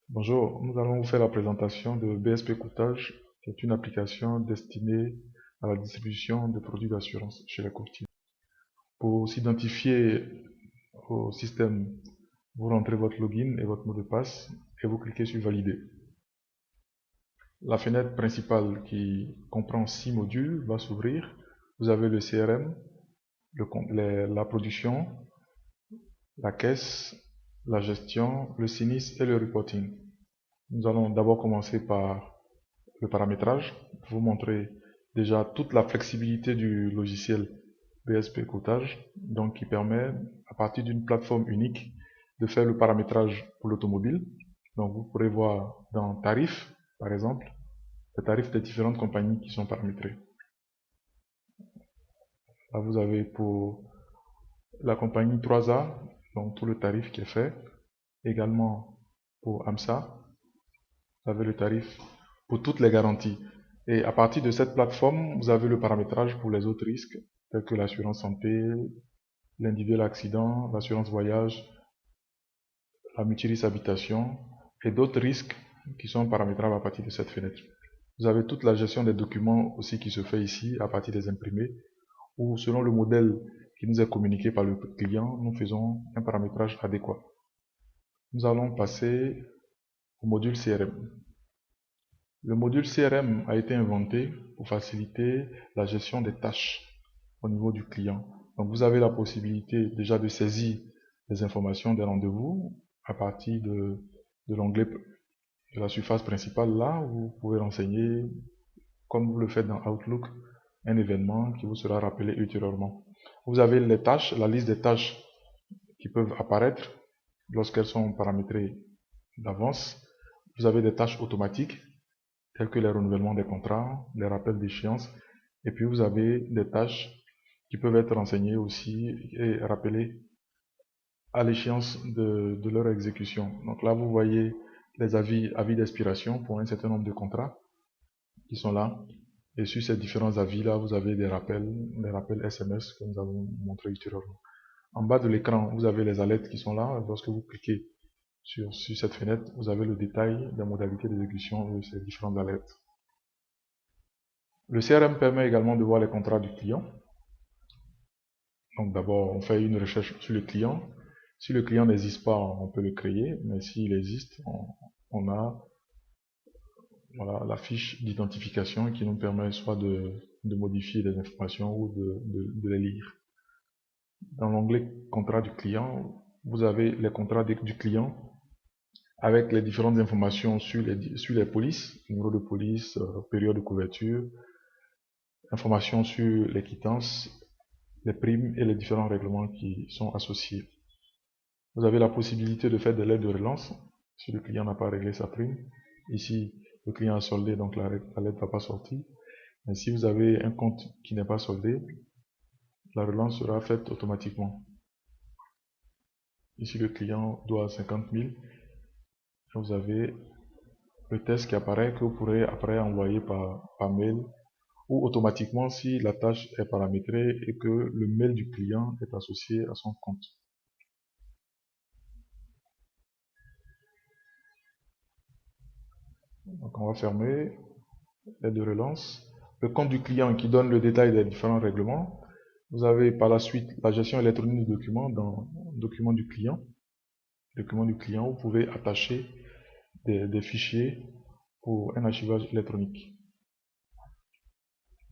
Bonjour, nous allons vous faire la présentation de BSP Courtage, qui est une application destinée à la distribution de produits d'assurance chez les courtiers. Pour s'identifier au système, vous rentrez votre login et votre mot de passe et vous cliquez sur Valider. La fenêtre principale qui comprend 6 modules va s'ouvrir. Vous avez le CRM, la production, la caisse, la gestion, le sinistre et le reporting. Nous allons d'abord commencer par le paramétrage, pour vous montrer déjà toute la flexibilité du logiciel BSP Courtage, donc qui permet, à partir d'une plateforme unique, de faire le paramétrage pour l'automobile. Donc vous pourrez voir dans tarifs, par exemple, les tarifs des différentes compagnies qui sont paramétrés. Là, vous avez pour la compagnie 3A, donc tout le tarif qui est fait. Également pour AMSA, vous avez le tarif pour toutes les garanties. Et à partir de cette plateforme, vous avez le paramétrage pour les autres risques, tels que l'assurance santé, l'individuel accident, l'assurance voyage, la multirisque habitation et d'autres risques qui sont paramétrables à partir de cette fenêtre. Vous avez toute la gestion des documents aussi qui se fait ici à partir des imprimés, où selon le modèle qui nous est communiqué par le client, nous faisons un paramétrage adéquat. Nous allons passer au module CRM. Le module CRM a été inventé pour faciliter la gestion des tâches au niveau du client. Donc vous avez la possibilité déjà de saisir les informations des rendez-vous à partir de l'onglet de la surface principale. Là, vous pouvez renseigner, comme vous le faites dans Outlook, un événement qui vous sera rappelé ultérieurement. Vous avez les tâches, la liste des tâches qui peuvent apparaître lorsqu'elles sont paramétrées d'avance. Vous avez des tâches automatiques tels que les renouvellements des contrats, les rappels d'échéance, et puis vous avez des tâches qui peuvent être renseignées aussi et rappelées à l'échéance de leur exécution. Donc là, vous voyez les avis d'expiration pour un certain nombre de contrats qui sont là. Et sur ces différents avis-là, vous avez des rappels SMS que nous avons montré ultérieurement. En bas de l'écran, vous avez les alertes qui sont là. Lorsque vous cliquez sur cette fenêtre, vous avez le détail des modalités d'exécution de ces différentes alertes. Le CRM permet également de voir les contrats du client. Donc d'abord, on fait une recherche sur le client. Si le client n'existe pas, on peut le créer, mais s'il existe, on a voilà, la fiche d'identification qui nous permet soit de modifier les informations ou de les lire. Dans l'onglet contrat du client, vous avez les contrats du client avec les différentes informations sur les polices, numéro de police, période de couverture, informations sur les quittances, les primes et les différents règlements qui sont associés. Vous avez la possibilité de faire des lettres de relance si le client n'a pas réglé sa prime. Ici, le client a soldé, donc la lettre ne va pas sortir. Mais si vous avez un compte qui n'est pas soldé, la relance sera faite automatiquement. Ici, le client doit 50 000. Vous avez le test qui apparaît que vous pourrez après envoyer par mail ou automatiquement si la tâche est paramétrée et que le mail du client est associé à son compte. Donc on va fermer l'aide de relance. Le compte du client qui donne le détail des différents règlements. Vous avez par la suite la gestion électronique du document dans document du client. Document du client, vous pouvez attacher des fichiers pour un archivage électronique.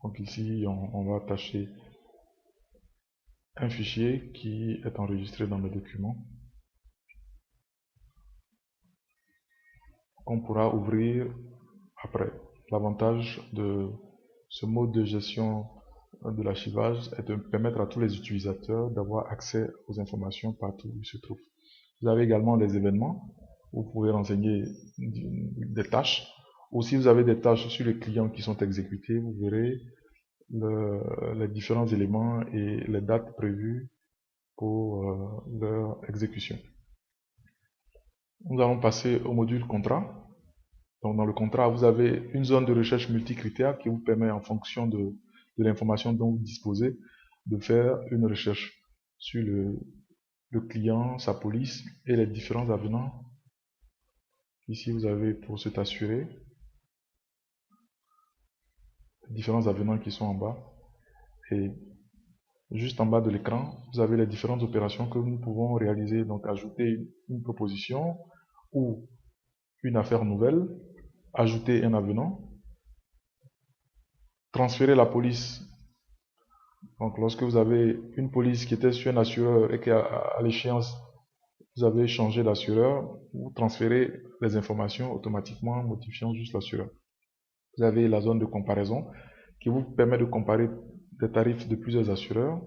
Donc ici, on va attacher un fichier qui est enregistré dans le document qu'on pourra ouvrir après. L'avantage de ce mode de gestion de l'archivage est de permettre à tous les utilisateurs d'avoir accès aux informations partout où ils se trouvent. Vous avez également les événements, où vous pouvez renseigner des tâches. Ou si vous avez des tâches sur les clients qui sont exécutées, vous verrez les différents éléments et les dates prévues pour leur exécution. Nous allons passer au module contrat. Donc dans le contrat, vous avez une zone de recherche multicritères qui vous permet, en fonction de l'information dont vous disposez, de faire une recherche sur le client, sa police et les différents avenants Ici, vous avez pour cet assuré différents avenants qui sont en bas. Et juste en bas de l'écran, vous avez les différentes opérations que nous pouvons réaliser. Donc, ajouter une proposition ou une affaire nouvelle, ajouter un avenant, transférer la police. Donc, lorsque vous avez une police qui était sur un assureur et qu'à l'échéance, vous avez changé d'assureur, vous transférez les informations automatiquement, modifiant juste l'assureur. Vous avez la zone de comparaison qui vous permet de comparer des tarifs de plusieurs assureurs.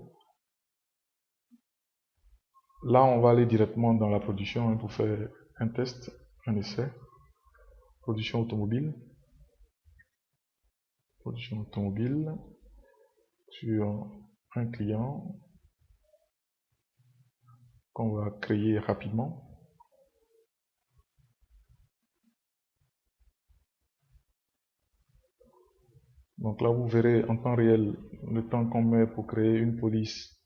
Là, on va aller directement dans la production pour faire un test, un essai. Production automobile. Production automobile sur un client qu'on va créer rapidement. Donc là, vous verrez en temps réel le temps qu'on met pour créer une police,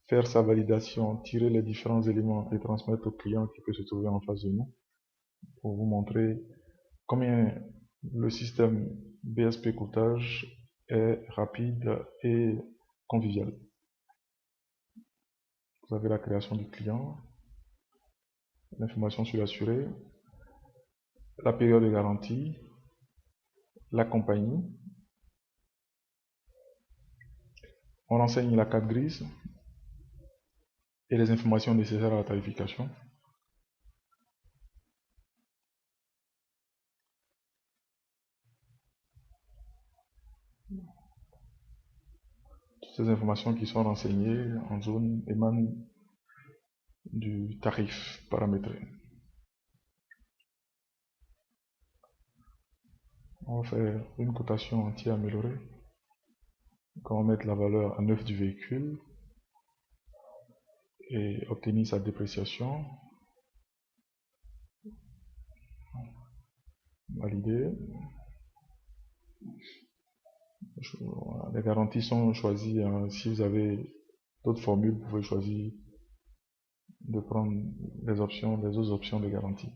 faire sa validation, tirer les différents éléments et transmettre au client qui peut se trouver en face de nous pour vous montrer combien le système BSP courtage est rapide et convivial. Vous avez la création du client, l'information sur l'assuré, la période de garantie, la compagnie. On renseigne la carte grise et les informations nécessaires à la tarification. Toutes ces informations qui sont renseignées en zone émanent du tarif paramétré. On va faire une cotation entière améliorée. Quand on met la valeur à neuf du véhicule et obtenir sa dépréciation, valider. Les garanties sont choisies. Si vous avez d'autres formules, vous pouvez choisir de prendre les autres options de garantie.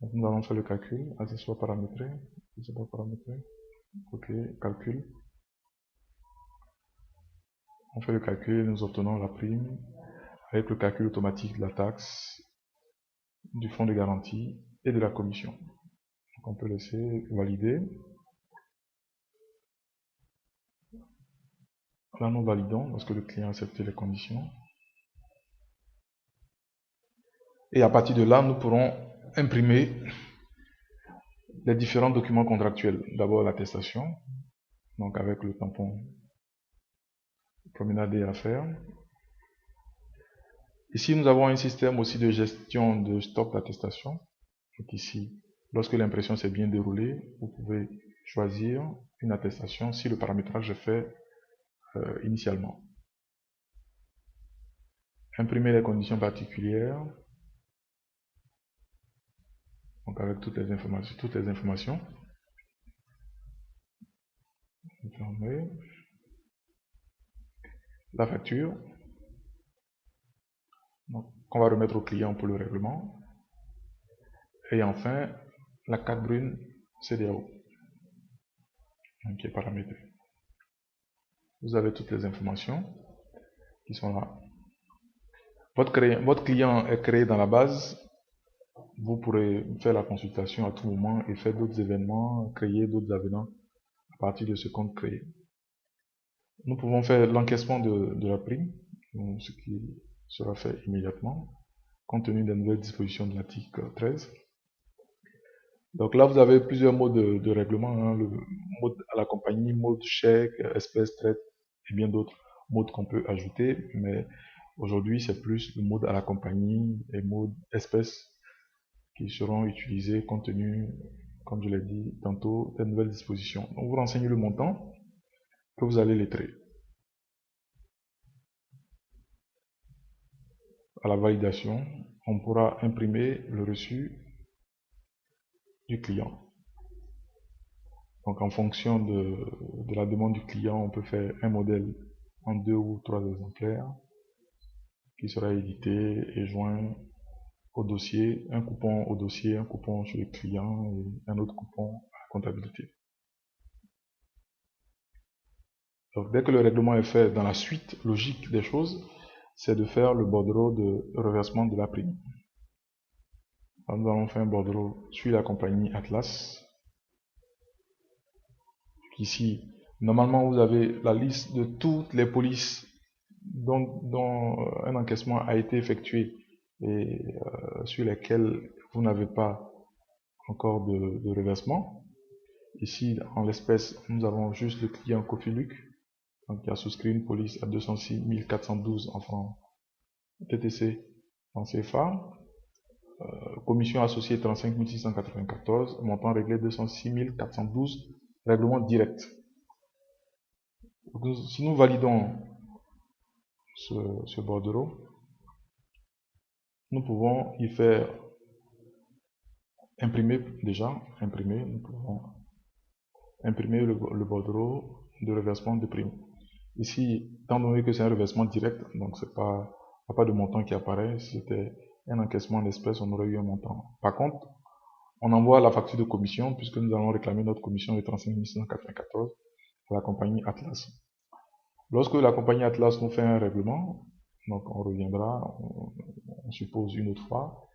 Donc, nous allons faire le calcul, que ce soit paramétré, que ce soit pas paramétré. Ok, calcul. On fait le calcul et nous obtenons la prime avec le calcul automatique de la taxe, du fonds de garantie et de la commission. Donc on peut laisser valider. Là, nous validons lorsque le client a accepté les conditions. Et à partir de là, nous pourrons imprimer les différents documents contractuels. D'abord l'attestation, donc avec le tampon promenade et affaires. Ici, nous avons un système aussi de gestion de stock d'attestation. Donc ici, lorsque l'impression s'est bien déroulée, vous pouvez choisir une attestation si le paramétrage est fait initialement. Imprimer les conditions particulières, donc avec toutes les informations. Fermer. La facture, qu'on va remettre au client pour le règlement. Et enfin, la carte brune CDAO, qui est paramétrée. Vous avez toutes les informations qui sont là. Votre client est créé dans la base. Vous pourrez faire la consultation à tout moment et faire d'autres événements, créer d'autres avenants à partir de ce compte créé. Nous pouvons faire l'encaissement de la prime, ce qui sera fait immédiatement, compte tenu des nouvelles dispositions de l'article 13. Donc là, vous avez plusieurs modes de règlement, le mode à la compagnie, mode chèque, espèce, traite et bien d'autres modes qu'on peut ajouter. Mais aujourd'hui, c'est plus le mode à la compagnie et mode espèce qui seront utilisés compte tenu, comme je l'ai dit tantôt, des nouvelles dispositions. Donc vous renseignez le montant que vous allez lettrer. À la validation, on pourra imprimer le reçu du client. Donc en fonction de la demande du client, on peut faire un modèle en 2 ou 3 exemplaires qui sera édité et joint au dossier, un coupon au dossier, un coupon sur les clients et un autre coupon à la comptabilité. Donc, dès que le règlement est fait, dans la suite logique des choses, c'est de faire le bordereau de reversement de la prime. Alors, nous allons faire un bordereau sur la compagnie Atlas. Ici, normalement, vous avez la liste de toutes les polices dont un encaissement a été effectué et sur lesquelles vous n'avez pas encore de reversement. Ici, en l'espèce, nous avons juste le client Cofiluc, donc qui a souscrit une police à 206 412 en francs TTC en CFA. Commission associée 35 694, montant réglé 206 412, règlement direct. Donc, si nous validons ce bordereau, nous pouvons y faire imprimer déjà, nous pouvons imprimer le bordereau de reversement de prime. Ici, étant donné que c'est un reversement direct, donc il n'y a pas de montant qui apparaît. Si c'était un encaissement d'espèces, on aurait eu un montant. Par contre, on envoie la facture de commission, puisque nous allons réclamer notre commission de 35 694 à la compagnie Atlas. Lorsque la compagnie Atlas nous fait un règlement, donc on reviendra, on suppose une autre fois,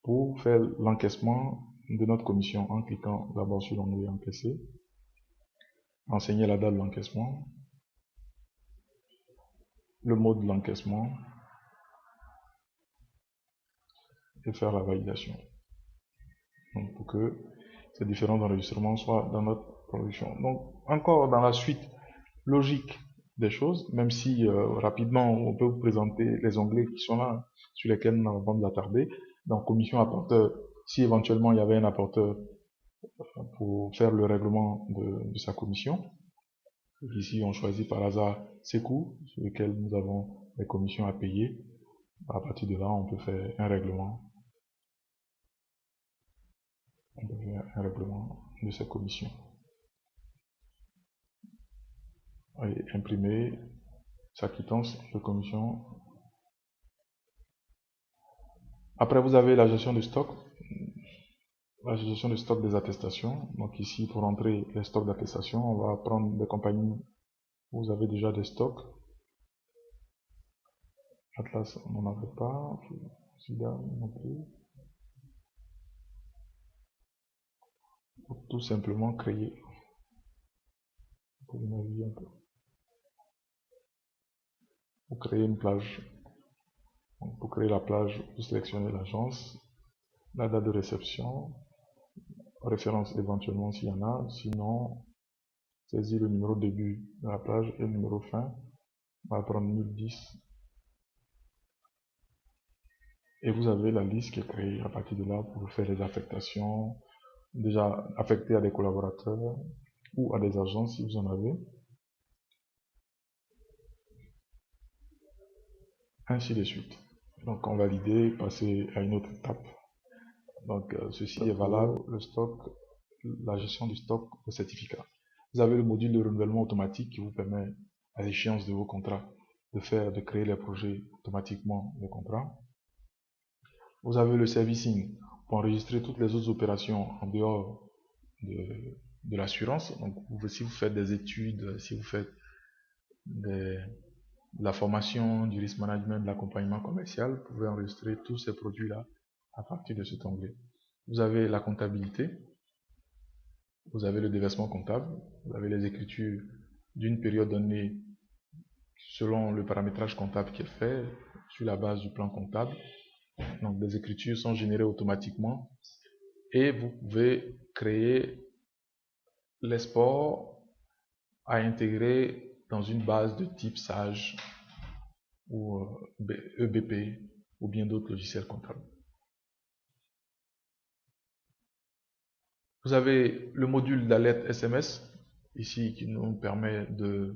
pour faire l'encaissement de notre commission en cliquant d'abord sur l'onglet encaisser, renseigner la date de l'encaissement, le mode de l'encaissement et faire la validation. Donc pour que ces différents enregistrements soient dans notre production. Donc encore dans la suite logique des choses, même si rapidement on peut vous présenter les onglets qui sont là, sur lesquels nous n'avons pas nous attarder. Donc commission apporteur, si éventuellement il y avait un apporteur pour faire le règlement de sa commission. Ici on choisit par hasard ces coûts sur lesquels nous avons les commissions à payer. À partir de là on peut faire un règlement. On peut faire un règlement de ces commissions. Et imprimer sa quittance de commission. Après, vous avez la gestion de stock. La gestion de stock des attestations. Donc ici, pour entrer les stocks d'attestation, on va prendre des compagnies où vous avez déjà des stocks. Atlas, on n'en avait pas. SIDA non plus. Pour tout simplement créer. Pour naviguer un peu. Pour créer une plage. Donc, pour créer la plage, vous sélectionnez l'agence, la date de réception, référence éventuellement s'il y en a, sinon saisir le numéro début de la plage et le numéro fin. On va prendre 1010 et vous avez la liste qui est créée à partir de là pour faire les affectations, déjà affectées à des collaborateurs ou à des agents si vous en avez. Ainsi de suite. Donc en valider, passer à une autre étape. Donc ceci est valable, le stock, la gestion du stock de certificats. Vous avez le module de renouvellement automatique qui vous permet, à l'échéance de vos contrats, de créer les projets automatiquement des contrats. Vous avez le servicing pour enregistrer toutes les autres opérations en dehors de l'assurance. Donc si vous faites des études, si vous faites de la formation, du risk management, de l'accompagnement commercial, vous pouvez enregistrer tous ces produits-là à partir de cet onglet. Vous avez la comptabilité, vous avez le déversement comptable, vous avez les écritures d'une période donnée selon le paramétrage comptable qui est fait sur la base du plan comptable. Donc les écritures sont générées automatiquement et vous pouvez créer l'export à intégrer dans une base de type SAGE ou EBP ou bien d'autres logiciels comptables. Vous avez le module d'alerte SMS ici qui nous permet de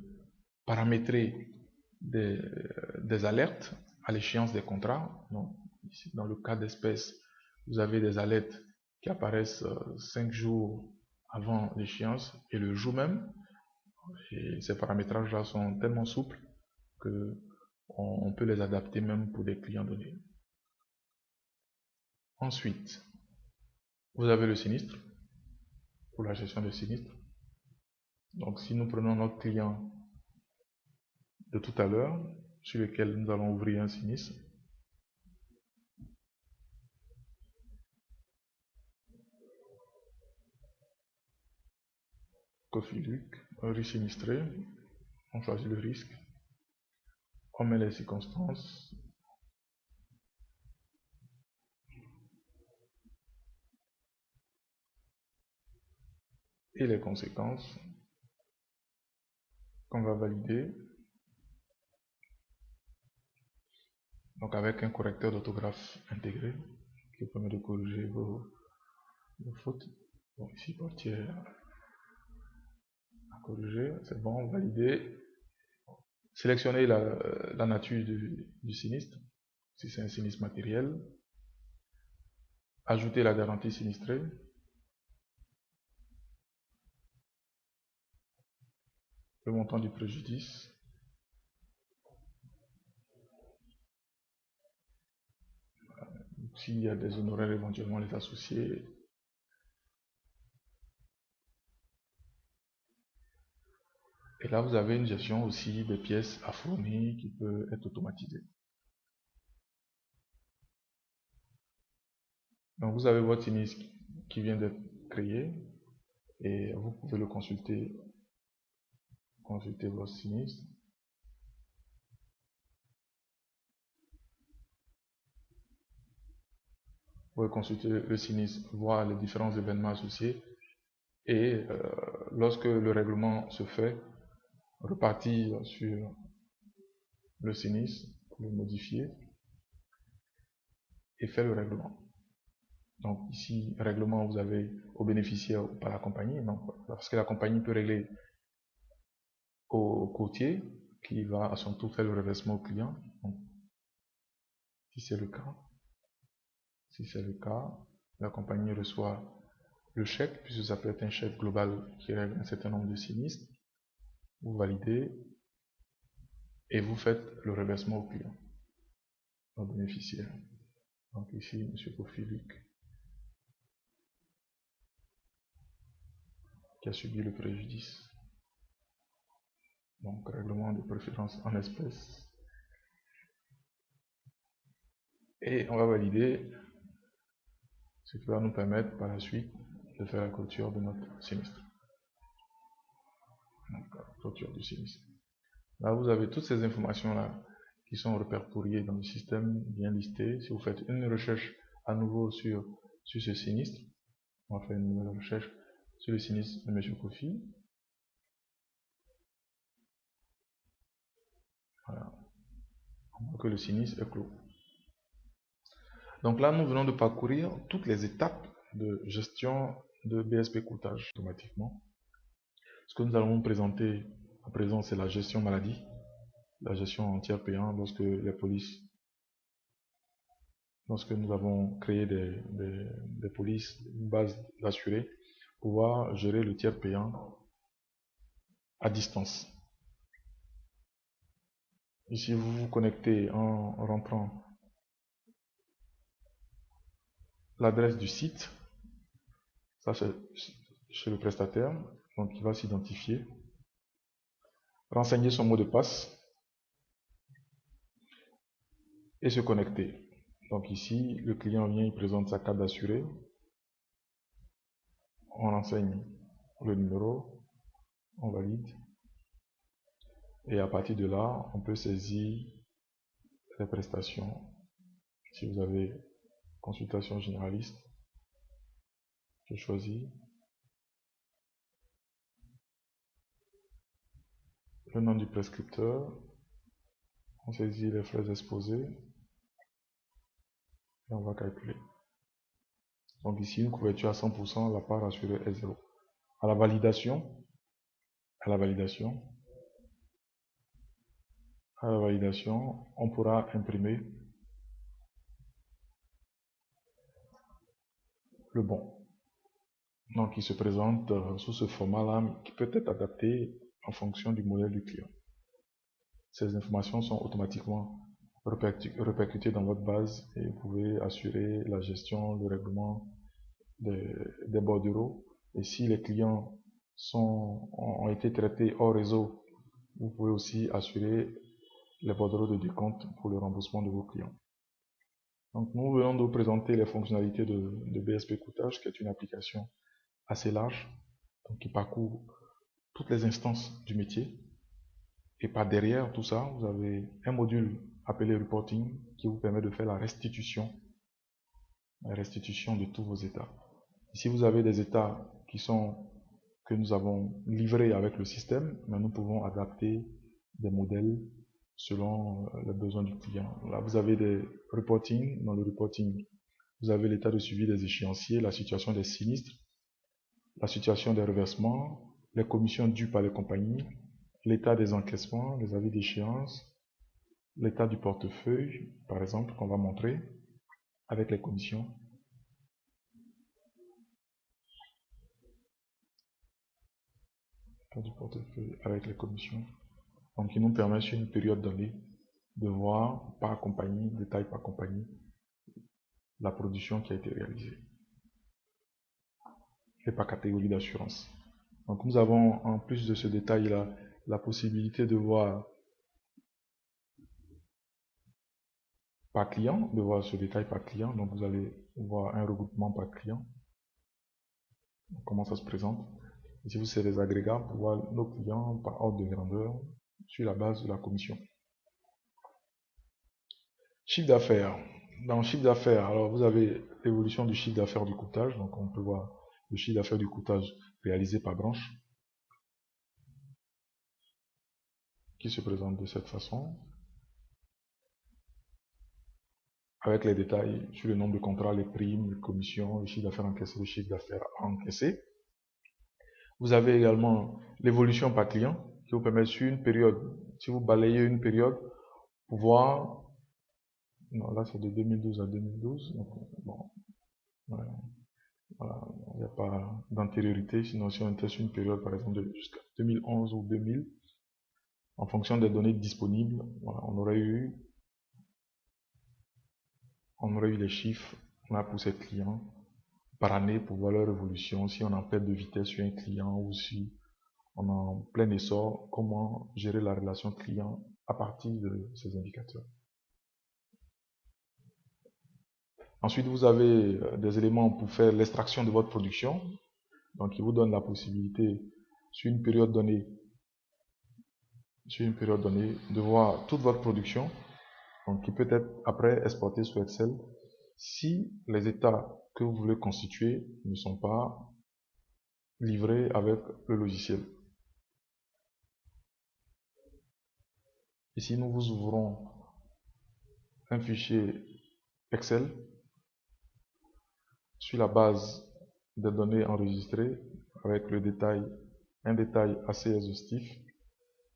paramétrer des alertes à l'échéance des contrats. Donc, ici, dans le cas d'espèces, vous avez des alertes qui apparaissent 5 jours avant l'échéance et le jour même. Et ces paramétrages-là sont tellement souples que on peut les adapter même pour des clients donnés. Ensuite, vous avez le sinistre, pour la gestion des sinistres. Donc si nous prenons notre client de tout à l'heure, sur lequel nous allons ouvrir un sinistre, Cofiluc, un risque sinistré, on choisit le risque, on met les circonstances, et les conséquences qu'on va valider. Donc avec un correcteur d'orthographe intégré qui permet de corriger vos fautes. Bon, ici portier à corriger, c'est bon, valider. Sélectionnez la nature du sinistre, si c'est un sinistre matériel. Ajouter la garantie sinistrée. Le montant du préjudice. S'il y a des honoraires, éventuellement les associer. Et là, vous avez une gestion aussi des pièces à fournir qui peut être automatisée. Donc, vous avez votre sinistre qui vient d'être créé et vous pouvez le consulter. Consultez votre sinistre. Vous pouvez consulter le sinistre, voir les différents événements associés et lorsque le règlement se fait, repartir sur le sinistre, le modifier et faire le règlement. Donc ici, règlement, vous avez au bénéficiaire ou par la compagnie, parce que la compagnie peut régler au courtier qui va à son tour faire le reversement au client. Donc, si c'est le cas, la compagnie reçoit le chèque, puisque ça peut être un chèque global qui règle un certain nombre de sinistres. Vous validez et vous faites le reversement au client, au bénéficiaire. Donc ici, M. Cofiluc, qui a subi le préjudice. Donc règlement de préférence en espèces. Et on va valider, ce qui va nous permettre par la suite de faire la clôture de notre sinistre. Donc la clôture du sinistre. Là, vous avez toutes ces informations-là qui sont répertoriées dans le système, bien listées. Si vous faites une recherche à nouveau sur ce sinistre, on va faire une nouvelle recherche sur le sinistre de M. Kofi. Voilà. On voit que le sinistre est clos. Donc là, nous venons de parcourir toutes les étapes de gestion de BSP courtage automatiquement. Ce que nous allons vous présenter à présent, c'est la gestion maladie, la gestion en tiers payant lorsque les polices, lorsque nous avons créé des polices, une base d'assurés, pouvoir gérer le tiers payant à distance. Ici, vous vous connectez en rentrant l'adresse du site, ça c'est chez le prestataire, donc il va s'identifier, renseigner son mot de passe et se connecter. Donc ici, le client vient, il présente sa carte d'assuré, on renseigne le numéro, on valide, et à partir de là, on peut saisir les prestations. Si vous avez consultation généraliste, je choisis le nom du prescripteur, on saisit les frais exposés et on va calculer. Donc ici, une couverture à 100%, la part assurée est 0. À la validation, on pourra imprimer le bon. Donc il se présente sous ce format-là qui peut être adapté en fonction du modèle du client. Ces informations sont automatiquement répercuter dans votre base et vous pouvez assurer la gestion, le règlement des bordereaux. Et si les clients ont été traités hors réseau, vous pouvez aussi assurer les bordereaux de décompte pour le remboursement de vos clients. Donc nous venons de vous présenter les fonctionnalités de BSP Coûtage, qui est une application assez large, donc qui parcourt toutes les instances du métier. Et par derrière tout ça, vous avez un module appelé Reporting qui vous permet de faire la restitution de tous vos états. Si vous avez des états que nous avons livrés avec le système, mais nous pouvons adapter des modèles selon les besoins du client. Là, vous avez des reporting. Dans le reporting, vous avez l'état de suivi des échéanciers, la situation des sinistres, la situation des reversements, les commissions dues par les compagnies, l'état des encaissements, les avis d'échéance, l'état du portefeuille, par exemple, qu'on va montrer avec les commissions. L'état du portefeuille avec les commissions. Donc, il nous permet sur une période donnée de voir par compagnie, détail par compagnie, la production qui a été réalisée et par catégorie d'assurance. Donc, nous avons en plus de ce détail-là la possibilité de voir par client, de voir ce détail par client. Donc, vous allez voir un regroupement par client. Comment ça se présente. Ici, vous avez les agrégats pour voir nos clients par ordre de grandeur sur la base de la commission. Chiffre d'affaires. Dans le chiffre d'affaires, alors vous avez l'évolution du chiffre d'affaires du coûtage. Donc, on peut voir le chiffre d'affaires du coûtage réalisé par branche qui se présente de cette façon, avec les détails sur le nombre de contrats, les primes, les commissions, le chiffre d'affaires encaissé, le chiffre d'affaires encaissé. Vous avez également l'évolution par client qui vous permet sur une période, si vous balayez une période, pouvoir, non là c'est de 2012 à 2012, donc, bon, voilà, il n'y a pas d'antériorité, sinon si on était sur une période par exemple jusqu'à 2011 ou 2000, en fonction des données disponibles, voilà, on aurait eu les chiffres là pour ces clients par année pour voir leur évolution, si on en perd de vitesse sur un client ou si on est en plein essor, comment gérer la relation client à partir de ces indicateurs. Ensuite, vous avez des éléments pour faire l'extraction de votre production. Donc, il vous donne la possibilité, sur une période donnée, de voir toute votre production, donc qui peut être après exportée sur Excel, si les états que vous voulez constituer ne sont pas livrés avec le logiciel. Ici, nous vous ouvrons un fichier Excel sur la base des données enregistrées avec un détail assez exhaustif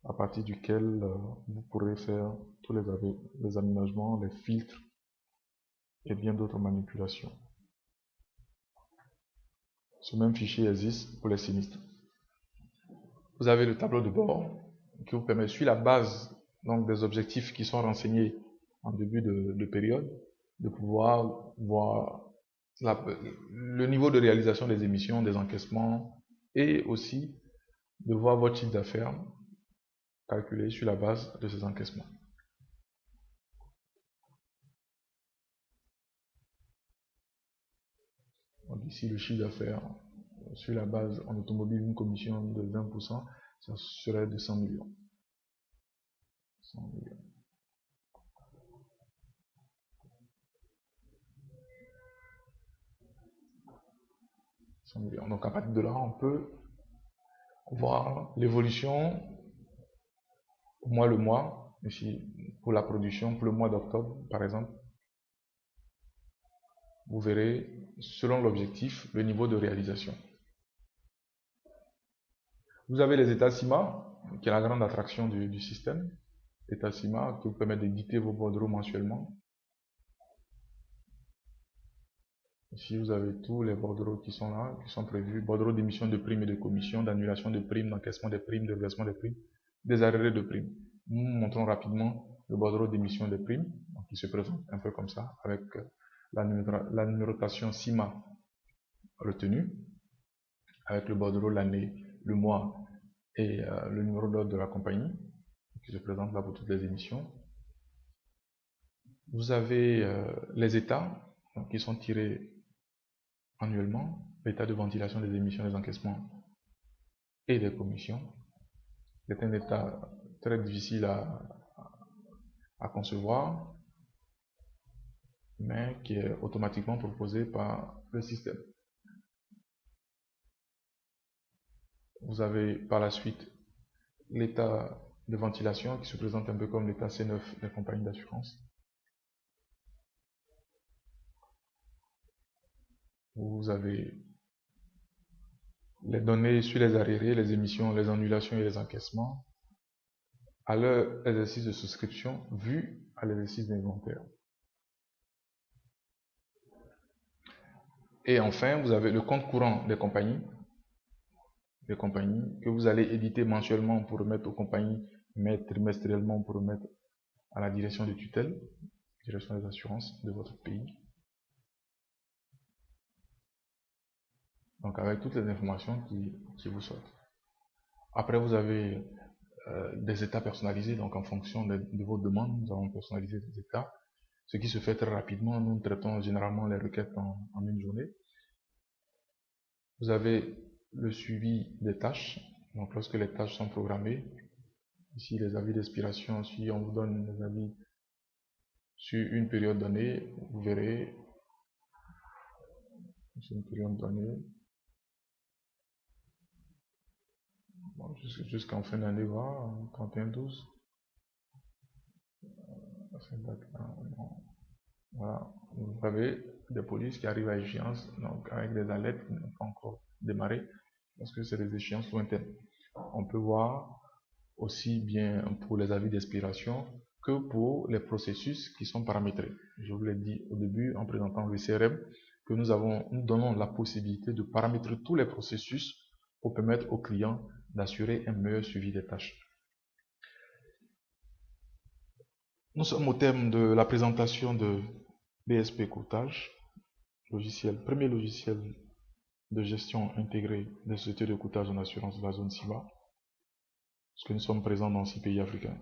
à partir duquel vous pourrez faire tous les aménagements, les filtres et bien d'autres manipulations. Ce même fichier existe pour les sinistres. Vous avez le tableau de bord qui vous permet, sur la base donc, des objectifs qui sont renseignés en début de période, de pouvoir voir le niveau de réalisation des émissions, des encaissements et aussi de voir votre chiffre d'affaires calculé sur la base de ces encaissements. Donc ici, le chiffre d'affaires sur la base en automobile, une commission de 20%, ça serait de 100 millions. 100 millions. Donc à partir de là, on peut voir l'évolution le mois, ici pour la production, pour le mois d'octobre par exemple. Vous verrez, selon l'objectif, le niveau de réalisation. Vous avez les états CIMA, qui est la grande attraction du système. État CIMA qui vous permet d'éditer vos bordereaux mensuellement. Ici, vous avez tous les bordereaux qui sont là, qui sont prévus. Bordereaux d'émission de primes et de commissions, d'annulation de primes, d'encaissement des primes, de versement des primes, des arrêts de primes. Nous montrons rapidement le bordereau d'émission des primes, donc qui se présente un peu comme ça, avec la numérotation CIMA retenue, avec le bordereau, l'année, le mois et le numéro d'ordre de la compagnie, qui se présente là pour toutes les émissions. Vous avez les états donc, qui sont tirés annuellement, l'état de ventilation des émissions, des encaissements et des commissions. C'est un état très difficile à concevoir, mais qui est automatiquement proposé par le système. Vous avez par la suite l'état de ventilation qui se présente un peu comme l'état C9 des compagnies d'assurance. Vous avez les données sur les arriérés, les émissions, les annulations et les encaissements à leur exercice de souscription vu à l'exercice d'inventaire. Et enfin, vous avez le compte courant des compagnies que vous allez éditer mensuellement pour remettre aux compagnies, mais trimestriellement pour remettre à la direction de tutelle, direction des assurances de votre pays. Donc avec toutes les informations qui vous sortent. Après, vous avez des états personnalisés, donc en fonction de vos demandes, nous allons personnaliser des états, ce qui se fait très rapidement. Nous traitons généralement les requêtes en une journée. Vous avez le suivi des tâches, donc lorsque les tâches sont programmées, ici les avis d'expiration, si on vous donne les avis sur une période donnée, vous verrez sur une période donnée, bon, jusqu'en fin d'année, voilà, 31-12. Voilà, vous avez des polices qui arrivent à échéance, donc avec des alertes qui n'ont pas encore démarré, parce que c'est des échéances lointaines. On peut voir aussi bien pour les avis d'expiration que pour les processus qui sont paramétrés. Je vous l'ai dit au début en présentant le CRM que nous donnons la possibilité de paramétrer tous les processus pour permettre aux clients d'assurer un meilleur suivi des tâches. Nous sommes au terme de la présentation de BSP Courtage, premier logiciel de gestion intégrée des sociétés de courtage en assurance de la zone CIBA, parce que nous sommes présents dans 6 pays africains.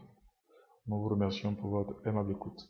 Nous vous remercions pour votre aimable écoute.